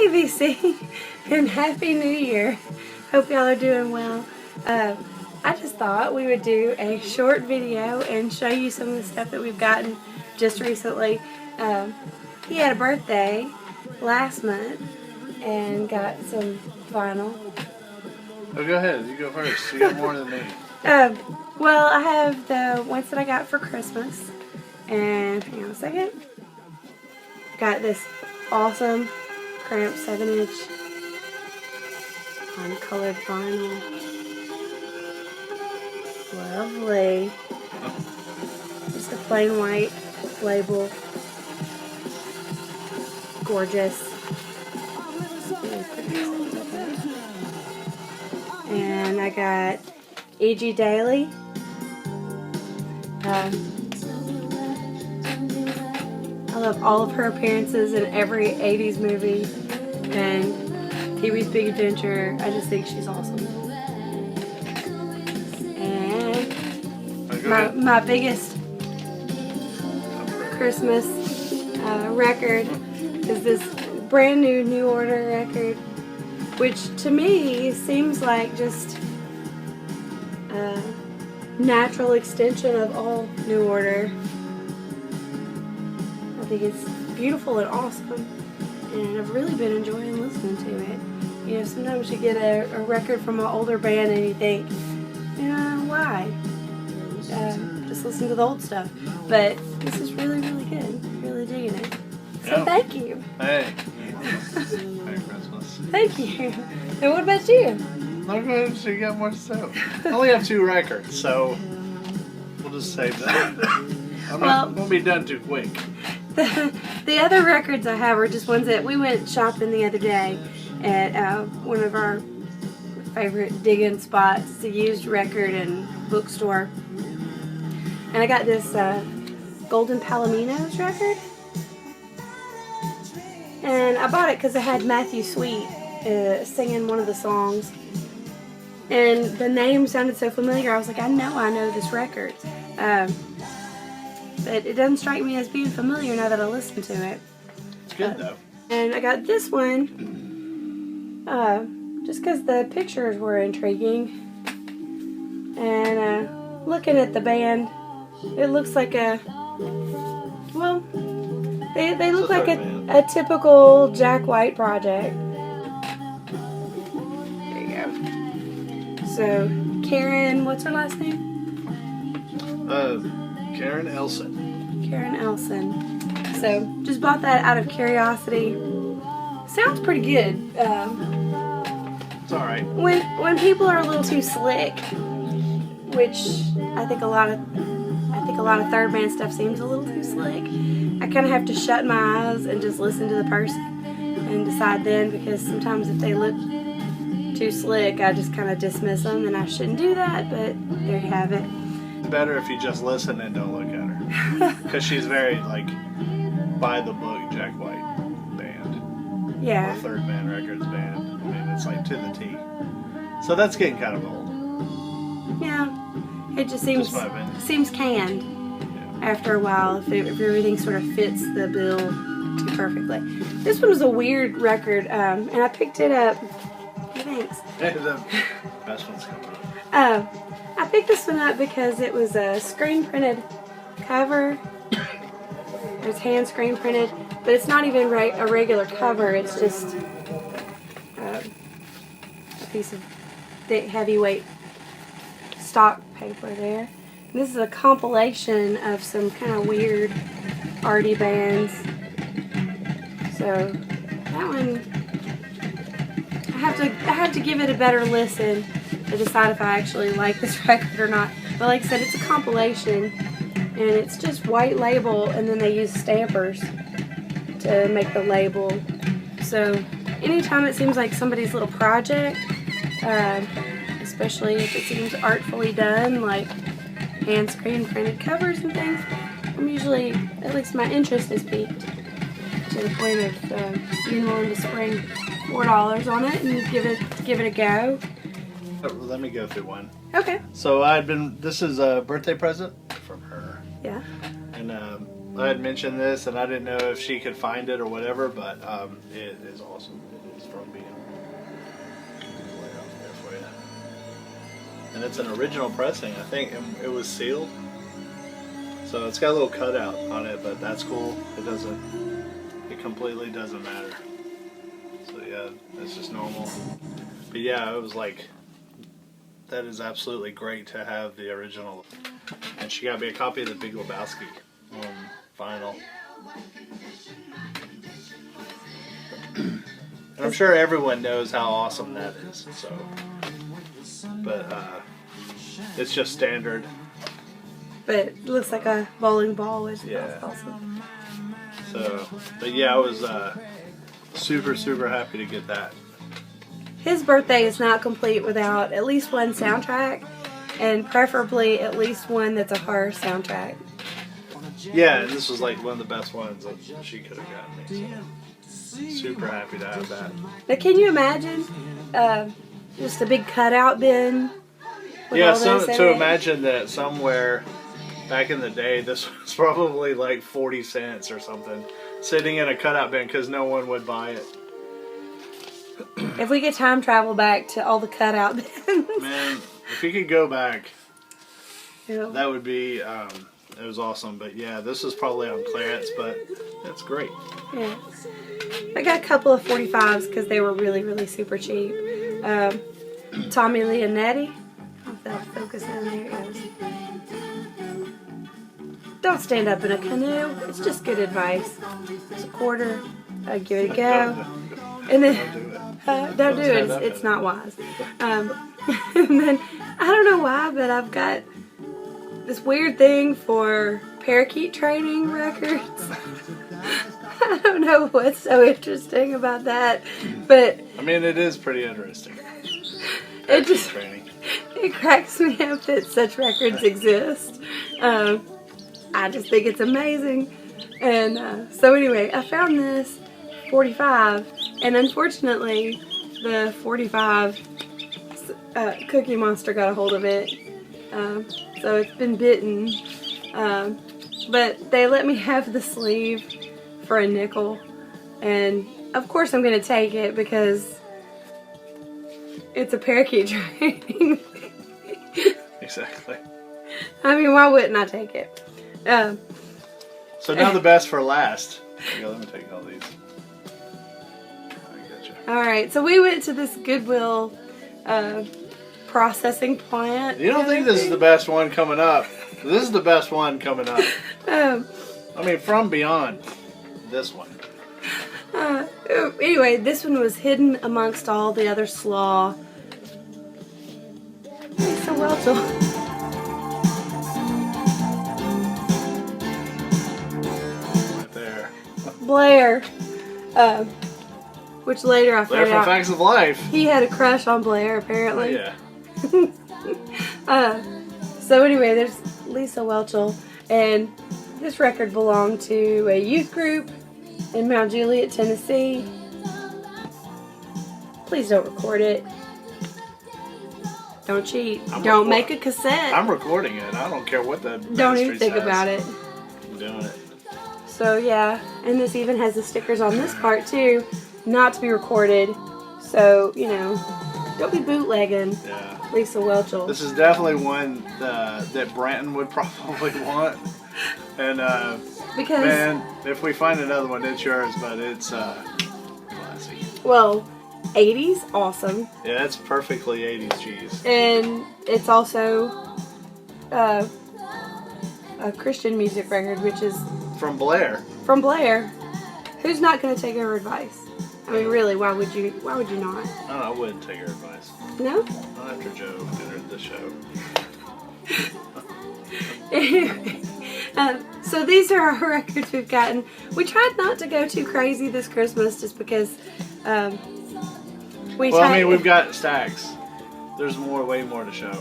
ABC, and Happy New Year. Hope y'all are doing well. I just thought we would do a short video and show you some of the stuff that we've gotten just recently. He had a birthday last month and got some vinyl. Oh, go ahead. You go first. You got more than me. Well, I have the ones that I got for Christmas. And hang on a second. Got this awesome cramped 7-inch uncolored vinyl. Lovely. Just a plain white label. Gorgeous. And I got E.G. Daily. I love all of her appearances in every 80s movie and Pee-wee's Big Adventure. I just think she's awesome. And my biggest Christmas record is this brand new New Order record, which to me seems like just a natural extension of all New Order. I think it's beautiful and awesome, and I've really been enjoying listening to it. You know, sometimes you get a record from an older band and you think, why? Just listen to the old stuff. But this is really, really good. Really digging it. So Thank you. Hey. Merry Christmas. Thank you. And what about you? No, go ahead. So you got more to say. I only have 2 records, so we'll just save that. I'm not going to be done too quick. The other records I have are just ones that we went shopping the other day at one of our favorite digging spots. It's a used record and bookstore. And I got this Golden Palominos record. And I bought it because it had Matthew Sweet singing one of the songs. And the name sounded so familiar. I was like, I know this record. But it doesn't strike me as being familiar now that I listen to it. It's good though. And I got this one just because the pictures were intriguing. And looking at the band, it looks like they look like a typical Jack White project. There you go. So Karen, what's her last name? Karen Elson. Karen Elson. So, just bought that out of curiosity. Sounds pretty good. It's alright. When people are a little too slick, which I think a lot of third band stuff seems a little too slick, I kind of have to shut my eyes and just listen to the person and decide then, because sometimes if they look too slick, I just kind of dismiss them, and I shouldn't do that, but there you have it. Better if you just listen and don't look at her, because she's very by the book Jack White band. Yeah. Or Third Man Records band. I mean, it's like to the T. So that's getting kind of old. Yeah, it just seems canned. Yeah. After a while, if everything sort of fits the bill too perfectly. This one was a weird record, and I picked it up. Thanks. The best one's coming up. I picked this one up because it was a screen printed cover. It's hand screen printed, but it's not even a regular cover. It's just a piece of thick, heavyweight stock paper there. And this is a compilation of some kind of weird arty bands. So that one, I have to give it a better listen to decide if I actually like this record or not. But like I said, it's a compilation, and it's just white label, and then they use stampers to make the label. So anytime it seems like somebody's little project, especially if it seems artfully done, like hand screen printed covers and things, I'm usually, at least my interest is piqued to the point of being willing to spring $4 on it and give it a go. Let me go through one. Okay. So this is a birthday present from her. Yeah. And I had mentioned this, and I didn't know if she could find it or whatever, but it is awesome. It's from being way out there for you. And it's an original pressing, I think. It was sealed. So it's got a little cutout on it, but that's cool. It completely doesn't matter. So yeah, it's just normal. But yeah, it was like, that is absolutely great to have the original. And she got me a copy of The Big Lebowski on vinyl. And I'm sure everyone knows how awesome that is. So, but it's just standard. But it looks like a bowling ball, which Yeah. is awesome. So, but yeah, I was super, super happy to get that. His birthday is not complete without at least one soundtrack, and preferably at least one that's a horror soundtrack. Yeah, and this was like one of the best ones that she could have gotten me. So, super happy to have that. Now, can you imagine just a big cutout bin? With Yeah, all this in to it? imagine that somewhere back in the day, this was probably like 40 cents or something, sitting in a cutout bin because no one would buy it. If we could time travel back to all the cutout bins. Man, if you could go back, Yeah. that would be, it was awesome. But yeah, this is probably on clearance, but it's great. Yeah. I got a couple of 45s because they were really, really super cheap. Tommy Leonetti. I don't know if that'll focus in. There it goes. Don't stand up in a canoe. It's just good advice. It's a quarter. Give it a go. And then, don't do it. It's not wise. And then, I don't know why, but I've got this weird thing for parakeet training records. I don't know what's so interesting about that, but I mean, it is pretty interesting. it just Training. it cracks me up that such records exist. I just think it's amazing. And so anyway, I found this 45, and unfortunately, the 45 Cookie Monster got a hold of it. So it's been bitten. But they let me have the sleeve for a nickel. And of course I'm going to take it because it's a parakeet training. Exactly. I mean, why wouldn't I take it? So now the best for last. Yeah, let me take all these. I gotcha. Alright, so we went to this Goodwill processing plant. You don't think this is the best one coming up? This is the best one coming up. I mean, from beyond this one. Anyway, this one was hidden amongst all the other slaw. So well done. Right there. Blair. Which later I There found from out Facts of Life. he had a crush on Blair, Oh, apparently. yeah. So anyway, there's Lisa Welchel, and this record belonged to a youth group in Mount Juliet, Tennessee. Please don't record it. Don't cheat. Don't make a cassette. I'm recording it. I don't care what the Don't even think about it. I'm doing it. So yeah, and this even has the stickers on this part too, not to be recorded. So, you know, don't be bootlegging Yeah. Lisa Welchel. This is definitely one that Branton would probably want. And, Because, man, if we find another one, it's yours, but it's classy. well, 80s, awesome. Yeah, it's perfectly 80s cheese. And it's also a Christian music record, which is From Blair. from Blair. Who's not going to take her advice? I mean, really, why would you not? I don't know, I wouldn't take her advice. No? Not after Joe entered the show. So these are our records we've gotten. We tried not to go too crazy this Christmas just because We've got stacks. There's way more to show.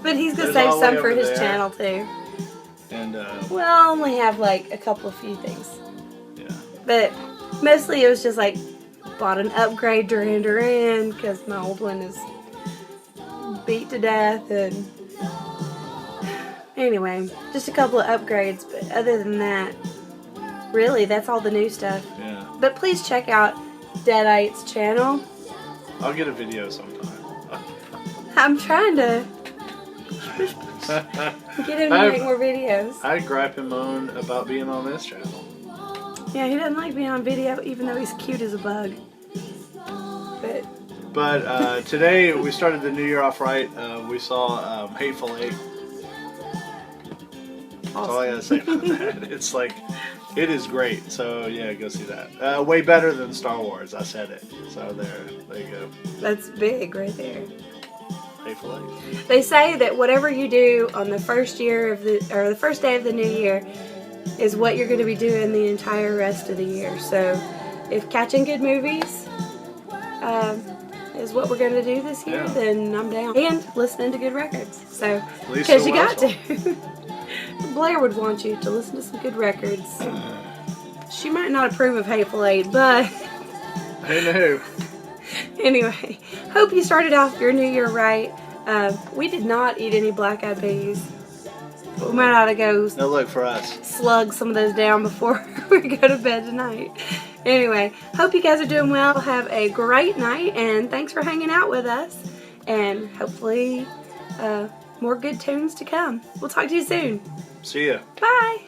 But he's going to There's save all the way some for over his there. channel too. And, We'll only have like a couple of few things. yeah. But mostly it was just like bought an upgrade Duran Duran because my old one is beat to death, and anyway, just a couple of upgrades, but other than that, Really, that's all the new stuff. Yeah. But please check out Deadites' channel. I'll get a video sometime. I'm trying to get him to make more videos. I gripe and moan about being on this channel. Yeah, he doesn't like being on video, even though he's cute as a bug. But today we started the new year off right. We saw Hateful Eight. That's all I gotta say about that. It's like, it is great. So yeah, go see that. Way better than Star Wars. I said it. So there you go. That's big right there. Hateful Eight. They say that whatever you do on the first the first day of the new year is what you're going to be doing the entire rest of the year. So if catching good movies is what we're going to do this year, then I'm down. And listening to good records. So because you got to. Blair would want you to listen to some good records. She might not approve of Hateful Eight, but Who knew? Anyway, hope you started off your new year right. We did not eat any black-eyed peas. We might ought to go No look for us. slug some of those down before we go to bed tonight. Anyway, hope you guys are doing well. Have a great night, and thanks for hanging out with us. And hopefully more good tunes to come. We'll talk to you soon. See ya. Bye.